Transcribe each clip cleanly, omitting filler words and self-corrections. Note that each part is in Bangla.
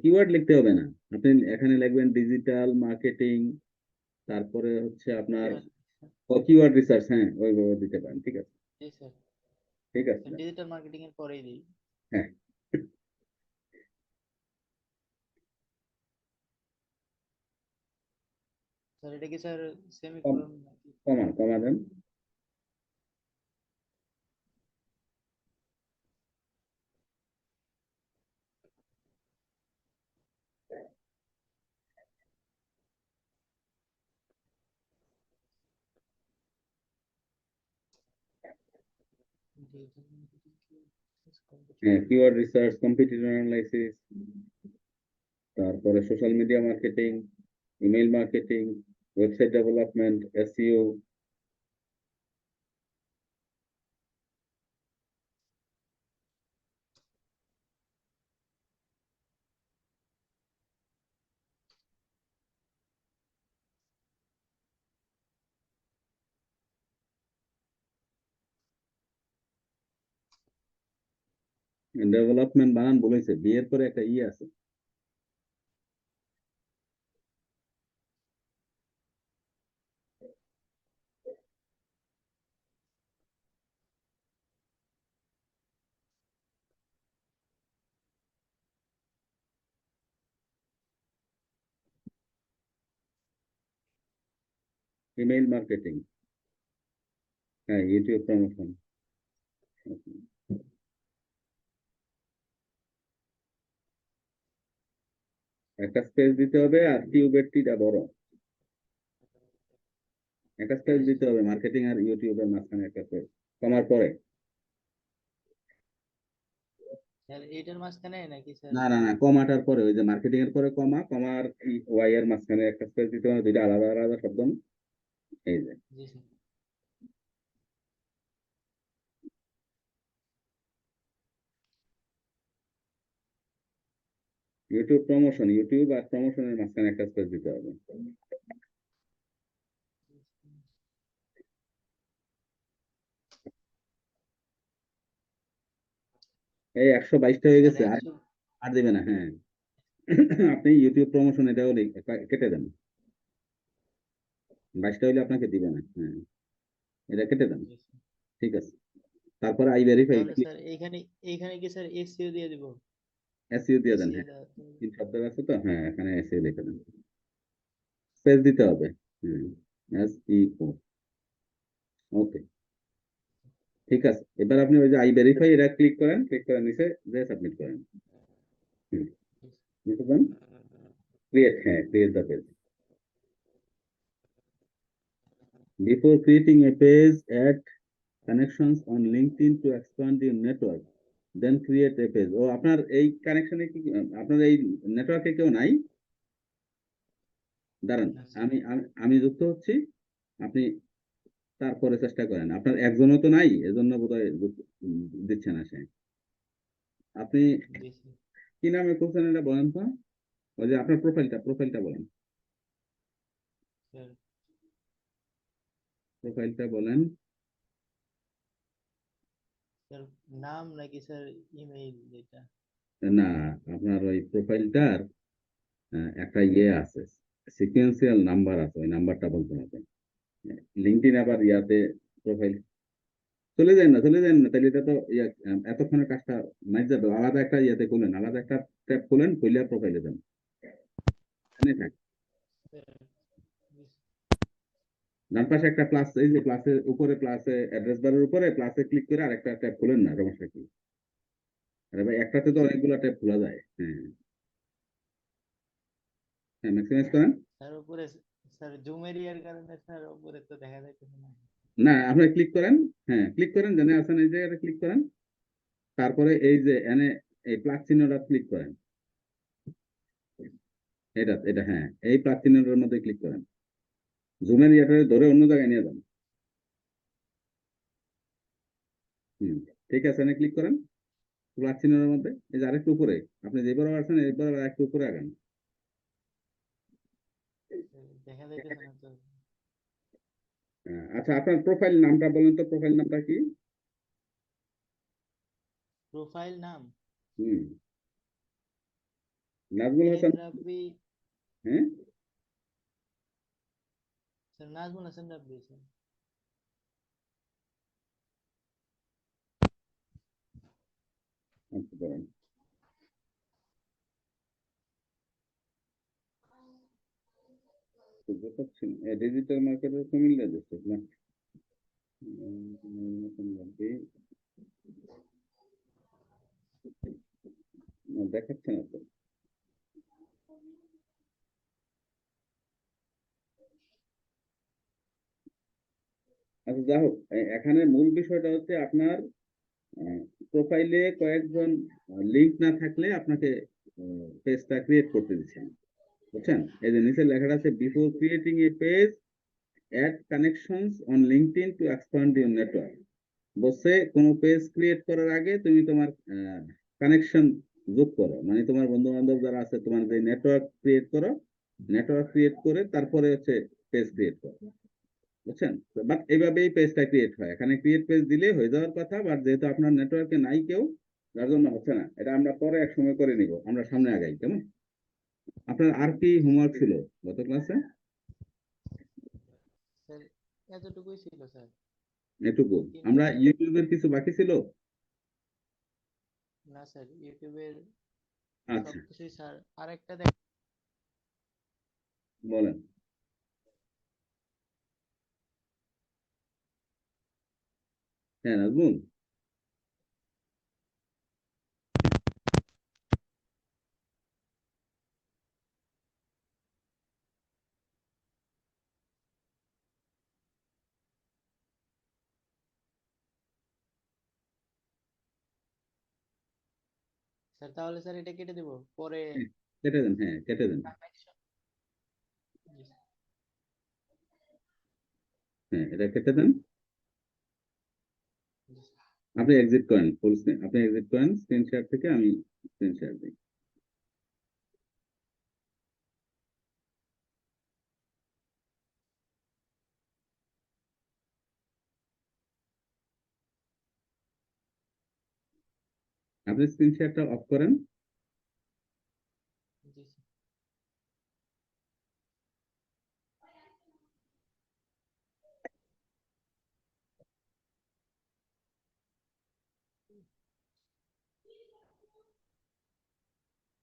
কিওয়ার্ড লিখতে হবে না, আপনি এখানে লিখবেন ডিজিটাল মার্কেটিং, তারপরে হচ্ছে আপনার কিওয়ার্ড। কিওয়ার্ড রিসার্চ, হ্যাঁ ওইভাবে দিতে পারেন, ঠিক আছে। জি স্যার। ঠিক আছে। ডিজিটাল মার্কেটিং এর পরেই দিই। হ্যাঁ, স্যার এটা কি স্যার সেমিকোলন নাকি? কমা কমা দেন। ডিজিটাল মার্কেটিং হ্যাঁ, competitor. Keyword research, competitor analysis, তারপরে social media marketing, email marketing, website development, SEO. Development বানান বলেছে, বিয়ের পরে একটা ই আছে। ইমেইল মার্কেটিং, হ্যাঁ ইউটিউব প্রমোশন। একটা স্পেস দিতে হবে, আর টিউবের টিটা বড়। একটা স্পেস জি দিতে স্যার। হবে মার্কেটিং আর ইউটিউবের মাঝখানে একটা স্পেস, কমার পরে। স্যার এইটার মাঝখানে নাকি স্যার? না না না, কমাটার পরে, ওই যে মার্কেটিং এর পরে কমা, কমার ওয়াই এর মাঝখানে একটা স্পেস দিতে হবে, দুইটা আলাদা আলাদা শব্দ না? এই যে জি স্যার। ইউটিউব প্রমোশন, ইউটিউব আর প্রমোশনের মাঝখানে একটা স্পেস দিতে হবে। এই 122টা হয়ে স্যার গেছে, আর 100। আর দিবে না, হ্যাঁ। আপনি ইউটিউব প্রমোশন এটাও কেটে দেন, 22টা হইলে আপনাকে দিবে না, হ্যাঁ এটা কেটে দেন। জি স্যার। ঠিক আছে, তারপরে আই ভেরিফাই, তাহলে স্যার এইখানে এইখানে কি স্যার এসইও দিয়ে দিব? এসইউ দিয়ে দেন, এসইও হ্যাঁ। দেওয়া তো। তিন শব্দের আছে তো, হ্যাঁ এখানে এসইউ লিখে দেন, স্পেস দিতে হবে। হুম, এসইও। ওকে, ঠিক আছে। এবার আপনি ওই যে আই ভেরিফাই এটা ক্লিক করেন, ক্লিক করে নিচে যে সাবমিট করেন। হুম, নিচে দেন ক্রিয়েট, হ্যাঁ create the page. Before creating a page, add connections on LinkedIn to expand your network, then create a page. ও আপনার এই কানেকশনে কি, আপনার এই নেটওয়ার্কে কেউ নাই? দাঁড়ান, না স্যার। আমি যুক্ত হচ্ছি, আপনি তারপরে চেষ্টা করেন। আপনার একজনও তো নাই, এজন্য বোধহয় দিচ্ছে না সে। আপনি জি স্যার। কি নামে খুলছেন এটা বলেন তো, ওই যে আপনার প্রোফাইলটা বলেন, স্যার প্রোফাইলটা বলেন। স্যার নাম নাকি স্যার ইমেইল যেটা? না, আপনার ওই প্রোফাইলটার একটা ইয়ে আছে, সিকুয়েন্সিয়াল নাম্বার আছে, ওই নাম্বারটা বলতে হবে। লিঙ্কডইন আবার ইয়াতে প্রোফাইল, চলে যান না, তাহলে এটা তো এতক্ষণের কাজটা মাইজ যাবে। আলাদা একটা ইয়াতে খুলেন, আলাদা একটা ট্যাব খুলেন, খুলে প্রোফাইলে দেন, এখানে থাক। স্যার, জি ডান পাশে একটা প্লাস, এই যে প্লাসের উপরে, প্লাসে অ্যাড্রেস বারের উপরে প্লাসে ক্লিক করে আরেকটা ট্যাব খুলেন না, সমস্যা কি? আরে ভাই, একটাতে তো স্যার। অনেকগুলো ট্যাব খোলা যায়, হ্যাঁ। হ্যাঁ, ম্যাক্সিমাইজ করেন। স্যার উপরে স্যার জুম এরিয়ার কারণে স্যার উপরে তো দেখা যাইতেছে না। না, আপনি ক্লিক করেন, হ্যাঁ ক্লিক করেন, জেনে আছেন এই জায়গাটা ক্লিক করেন, তারপরে এই যে এনে এই প্লাস চিহ্নটা ক্লিক করেন, এটা হ্যাঁ, এই প্লাস চিহ্নটার মধ্যে ক্লিক করেন, জুমের ইয়েটা ধরে অন্য জায়গায় নিয়ে যান। হুম, ঠিক আছে, এনে ক্লিক করেন প্লাস চিহ্নের মধ্যে, এই যে আরেকটু উপরে, আপনি যে বরাবর আছেন এই বরাবর একটু উপরে আগান। স্যার, দেখা যাইতেছে না তো। আচ্ছা, আপনার প্রোফাইল নামটা বলেন তো, প্রোফাইল নামটা কি? প্রোফাইল নাম? হুম, নাজমুল হাসান, রাব্বি, হ্যাঁ sir Nazmul Hasan rabbi sir. আচ্ছা দাঁড়ান। বুঝতে পারছি না, ডিজিটাল মার্কেটের কুমিল্লা ডিস্ট্রিক্ট না? দেখাচ্ছে না তো। আচ্ছা যা হোক, এখানে মূল বিষয়টা হচ্ছে আপনার প্রোফাইলে কয়েকজন লিংক না থাকলে আপনাকে পেজটা ক্রিয়েট করতে দিচ্ছেন, বুঝছেন? এই যে নিচে লেখাটা আছে, before creating a page add connections on LinkedIn to expand your network. বলছে কোনো পেজ ক্রিয়েট করার আগে তুমি তোমার কানেকশন যোগ করো, মানে তোমার বন্ধু বান্ধব যারা আছে তোমার যে নেটওয়ার্ক ক্রিয়েট করো, নেটওয়ার্ক ক্রিয়েট করে তারপরে হচ্ছে পেজ ক্রিয়েট করো, বুঝছেন? বাট এইভাবেই পেজটা ক্রিয়েট হয়, এখানে ক্রিয়েট পেজ দিলে হয়ে যাওয়ার কথা, বাট যেহেতু আপনার নেটওয়ার্কে নাই কেউ, যার জন্য হচ্ছে না। এটা আমরা পরে এক সময় করে নিব, আমরা সামনে আগাই, কেমন? আপনার আর কি হোমওয়ার্ক ছিল গত ক্লাসে? স্যার এতটুকুই ছিল স্যার। এটুকু? আমরা 3টা। ইউটিউবের কিছু বাকি ছিল। না স্যার, ইউটিউবের আচ্ছা সবকিছুই স্যার। আরেকটা দেখ, বলেন। হ্যাঁ নাজমুল, স্যার তাহলে স্যার এটা কেটে দেব পরে। হ্যাঁ, কেটে দেন, হ্যাঁ কেটে দেন। কানেকশন। জি স্যার। হ্যাঁ এটা কেটে দেন। জি স্যার। আপনি এক্সিট করেন, ফুল স্ক্রিন আপনি এক্সিট করেন স্ক্রিন শেয়ার থেকে, আমি স্ক্রিন শেয়ার দিই। আপনি স্ক্রিন শেয়ারটা অফ করেন। জি স্যার।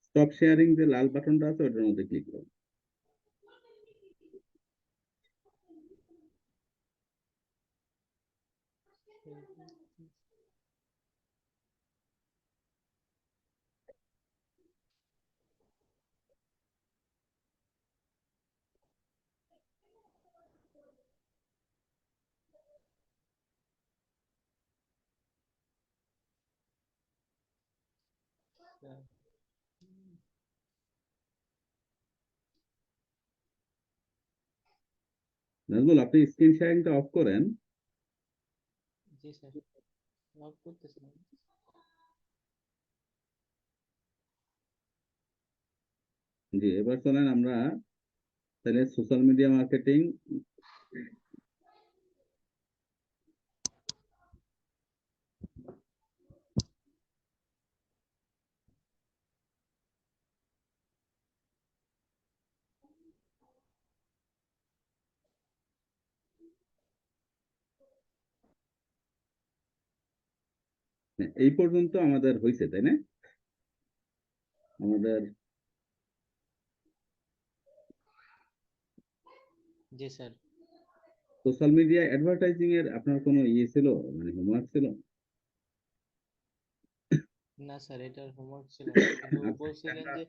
স্টপ শেয়ারিং যে লাল বাটনটা আছে ওটার মধ্যে ক্লিক করুন। স্যার, নাজমুল আপনি স্ক্রিন শেয়ারিংটা অফ করেন। জি স্যার, লক করতেছি না। জি এবার চলেন আমরা তাহলে সোশ্যাল মিডিয়া মার্কেটিং। এই পর্যন্ত আমাদের হয়েছে তাই না? আমাদের জি স্যার। সোশ্যাল মিডিয়া অ্যাডভার্টাইজিং এর আপনার কোনো ইয়ে ছিল, মানে হোমওয়ার্ক ছিল? না স্যার, এটার হোমওয়ার্ক ছিল না, কিন্তু আচ্ছা এটা বলছিলেন আমরা, যে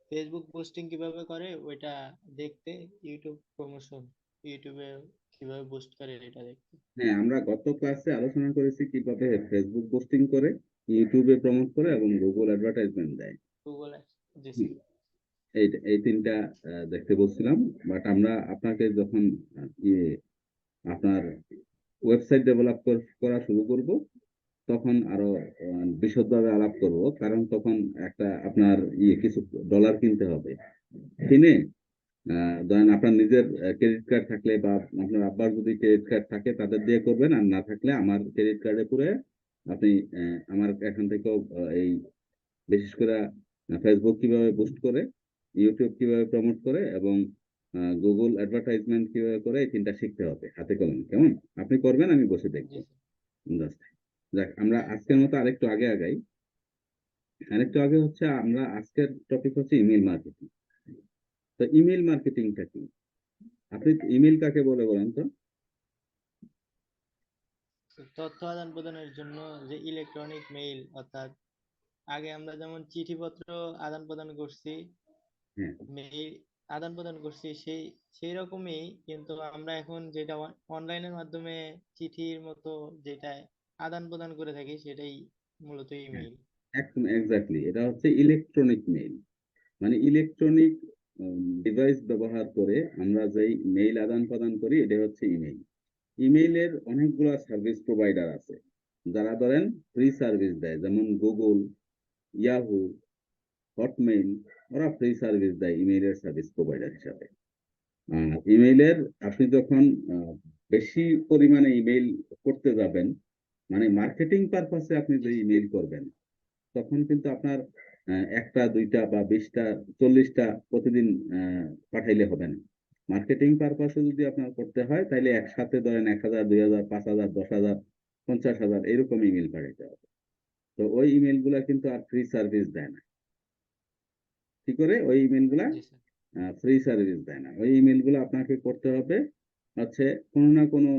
ফেসবুক পোস্টিং কিভাবে করে ওইটা দেখতে, ইউটিউব প্রমোশন, ইউটিউবে কিভাবে বুস্ট করে এটা দেখতে। হ্যাঁ আমরা গত ক্লাসে আলোচনা করেছি কিভাবে ফেসবুক পোস্টিং করে, ইউটিউবে প্রমোট করে এবং গুগল অ্যাডভার্টাইজমেন্ট দেয়। গুগল। জি হুম, স্যার। এই এই তিনটা দেখতে বলছিলাম। বাট আমরা আপনাকে যখন ইয়ে আপনার ওয়েবসাইট ডেভেলপ করা শুরু করব, তখন আরো বিশদভাবে আলাপ করব, কারণ তখন একটা আপনার ইয়ে কিছু ডলার কিনতে হবে, কিনে ধরেন আপনার নিজের ক্রেডিট কার্ড থাকলে বা আপনার আব্বার যদি ক্রেডিট কার্ড থাকে তাদের দিয়ে করবেন, আর না থাকলে আমার ক্রেডিট কার্ডে করে আপনি আমার এখান থেকেও এই বিশেষ করে ফেসবুক কিভাবে বুস্ট করে, ইউটিউব কিভাবে প্রমোট করে, এবং গুগল অ্যাডভার্টাইজমেন্ট কিভাবে করে, এই তিনটা শিখতে হবে হাতে কলমে। কেমন? আপনি করবেন, আমি বসে দেখবো। জি জাস্ট যাক, আমরা আজকের মতো আরেকটু আগে আগাই। আরেকটু আগে হচ্ছে, আমরা আজকের টপিক হচ্ছে ইমেল মার্কেটিং। তো ইমেল মার্কেটিংটা কি? আপনি ইমেল কাকে বলে বলেন তো? স্যার, তথ্য আদান প্রদানের জন্য যে ইলেকট্রনিক মেইল, অর্থাৎ আগে আমরা যেমন চিঠিপত্র আদান প্রদান করছি, হ্যাঁ, মেইল আদান প্রদান করছি, সেই রকমই কিন্তু আমরা এখন যেটা অনলাইনের মাধ্যমে চিঠির মতো যেটা আদান প্রদান করে থাকি, সেটাই মূলত হ্যাঁ, ইমেইল। একদম এক্স্যাক্টলি, এটা হচ্ছে ইলেকট্রনিক মেইল। মানে ইলেকট্রনিক ডিভাইস ব্যবহার করে আমরা যেই মেইল আদান প্রদান করি, এটা হচ্ছে ইমেইল। ইমেইলের অনেকগুলো সার্ভিস প্রোভাইডার আছে, যারা ধরেন ফ্রি সার্ভিস দেয়, যেমন গুগল, ইয়াহু, হটমেইল। ওরা ফ্রি সার্ভিস দেয় ইমেইলের সার্ভিস প্রোভাইডার হিসাবে। ইমেইলের আপনি যখন আহ, বেশি পরিমাণে ইমেইল করতে যাবেন, মানে মার্কেটিং পারপাসে আপনি জি যে স্যার। ইমেইল করবেন, তখন কিন্তু আপনার একটা, দুইটা বা 20টা, 40টা প্রতিদিন পাঠাইলে হবে না। মার্কেটিং পারপাসে যদি আপনার করতে হয়, তাহলে একসাথে ধরেন 1,000, 2,000, 5,000, 10,000, 50,000 এরকম ইমেল পাঠাইতে হবে। তো ওই ইমেল গুলা কিন্তু আর ফ্রি সার্ভিস দেয় না। কি করে? ওই ইমেল গুলা জি স্যার। ফ্রি সার্ভিস দেয় না। ওই ইমেল গুলো আপনাকে করতে হবে হচ্ছে কোনো না কোনো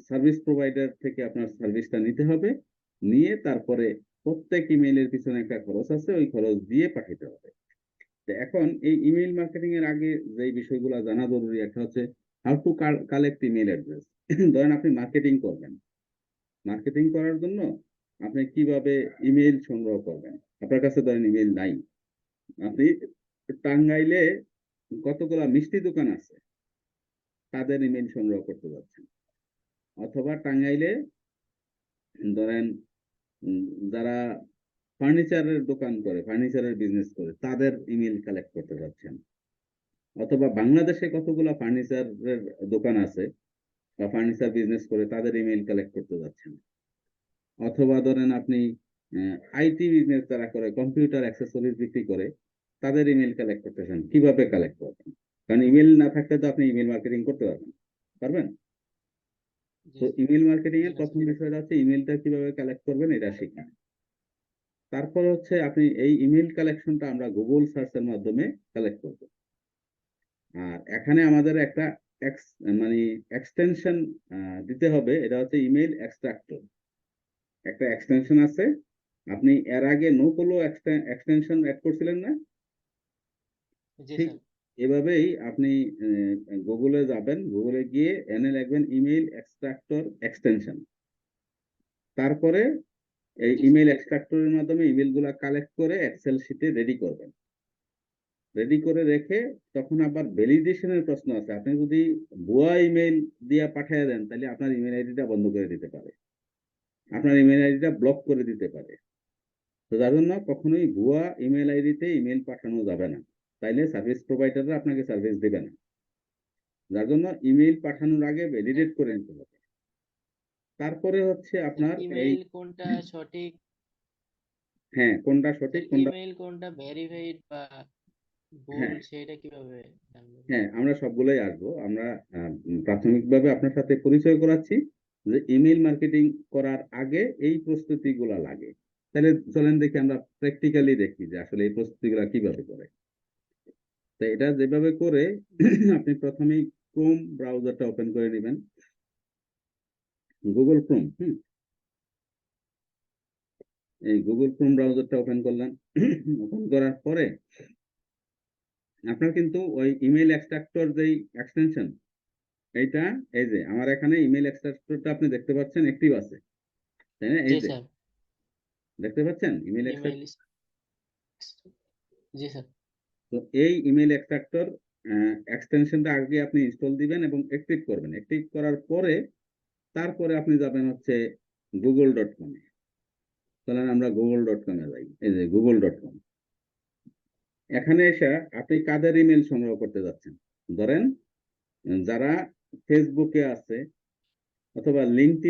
সার্ভিস প্রোভাইডার থেকে আপনার সার্ভিসটা নিতে হবে। নিয়ে তারপরে প্রত্যেক ইমেইলের পিছনে একটা খরচ আছে, ওই খরচ দিয়ে পাঠাতে হবে। তো এখন এই ইমেইল মার্কেটিং এর আগে যে বিষয়গুলো জানা জরুরি, একটা হচ্ছে how to collect email address. ধরেন আপনি মার্কেটিং করবেন, মার্কেটিং করার জন্য আপনি কিভাবে ইমেইল সংগ্রহ করবেন? আপনার কাছে ধরেন ইমেইল নাই, আপনি টাঙ্গাইলে কতগুলা মিষ্টি দোকান আছে, তাদের ইমেইল সংগ্রহ করতে যাচ্ছেন। অথবা টাঙ্গাইলে ধরেন উম, যারা ফার্নিচারের দোকান করে, ফার্নিচারের বিজনেস করে, তাদের ইমেইল কালেক্ট করতে যাচ্ছেন। অথবা বাংলাদেশে কতগুলো ফার্নিচারের দোকান আছে বা ফার্নিচার বিজনেস করে, তাদের ইমেইল কালেক্ট করতে যাচ্ছেন। অথবা ধরেন আপনি আইটি বিজনেস যারা করে, কম্পিউটার অ্যাক্সেসরিজ বিক্রি করে, তাদের ইমেইল কালেক্ট করতেছেন। কিভাবে কালেক্ট করবেন? কারণ ইমেইল না থাকলে তো আপনি ইমেইল মার্কেটিং করতে পারবেন পারবেন। জি তো স্যার। ইমেইল মার্কেটিং জি এর না প্রথম স্যার। বিষয়টা হচ্ছে ইমেইলটা কিভাবে কালেক্ট করবেন, এটা শিখা। তারপর হচ্ছে আপনি এই ইমেইল কালেকশনটা আমরা গুগল সার্চের মাধ্যমে কালেক্ট করব। আর এখানে আমাদের একটা মানে এক্সটেনশন দিতে হবে, এটা হচ্ছে ইমেইল এক্সট্রাক্টর। একটা এক্সটেনশন আছে, আপনি এর আগে নো কোনো এক্সটেনশন অ্যাড করছিলেন না? জি ঠিক স্যার। এভাবেই আপনি গুগলে যাবেন, গুগলে গিয়ে এনে লিখবেন ইমেইল এক্সট্রাক্টর এক্সটেনশন। তারপরে এই জি স্যার। ইমেইল এক্সট্রাক্টরের মাধ্যমে ইমেইল গুলা কালেক্ট করে এক্সেল শিটে রেডি করবেন। রেডি করে রেখে তখন আবার ভ্যালিডেশনের প্রশ্ন আছে। আপনি যদি ভুয়া ইমেইল দিয়ে পাঠিয়ে দেন, তাহলে আপনার ইমেইল আইডিটা বন্ধ করে দিতে পারে, আপনার ইমেইল আইডিটা ব্লক করে দিতে পারে। তো যার জন্য কখনোই ভুয়া ইমেইল আইডিতে ইমেইল পাঠানো যাবে না, তাইলে সার্ভিস প্রোভাইডাররা আপনাকে সার্ভিস দেবে না। যার জন্য ইমেইল পাঠানোর আগে ভ্যালিডেট করে নিতে হবে। তারপরে হচ্ছে স্যার, আপনার এই, ইমেইল কোনটা সঠিক, হ্যাঁ, কোনটা স্যার সঠিক কোনটা, ইমেইল কোনটা ভেরিফাইড বা ভুল, হ্যাঁ, সেটা কিভাবে জানবো? হ্যাঁ, আমরা সবগুলোই আসবো। আমরা প্রাথমিকভাবে আপনার সাথে পরিচয় করাচ্ছি যে ইমেইল মার্কেটিং করার আগে এই প্রস্তুতিগুলা লাগে। তাহলে চলেন দেখি, আমরা প্র্যাকটিক্যালি দেখি যে আসলে এই প্রস্তুতিগুলা কিভাবে করে। তো এটা যেভাবে করে, আপনি প্রথমেই ক্রোম ব্রাউজারটা ওপেন করে নেবেন, গুগল ক্রোম। এই গুগল ক্রোম ব্রাউজারটা ওপেন করলেন। ওপেন করার পরে আপনার কিন্তু ওই ইমেইল এক্সট্রাক্টর যেই এক্সটেনশন, এইটা, এই যে আমার এখানে ইমেইল এক্সট্রাক্টরটা আপনি দেখতে পাচ্ছেন অ্যাক্টিভ আছে, তাই না? এই জি যে স্যার। দেখতে পাচ্ছেন ইমেইল ইমেইল। এক্সট্রাক্টর। জি স্যার। তো এই ইমেইল এক্সট্রাক্টর এক্সটেনশনটা আগে আপনি ইনস্টল দিবেন এবং অ্যাক্টিভ করবেন। অ্যাক্টিভ করার পরে তারপরে আপনি যাবেন হচ্ছে google.com-এ। চলেন আমরা google.com-এ যাই। এই যে google.com, এখানে এসে আপনি কাদের ইমেল সংগ্রহ করতে যাচ্ছেন? ধরেন যারা ফেসবুকে আছে অথবা লিঙ্কডইন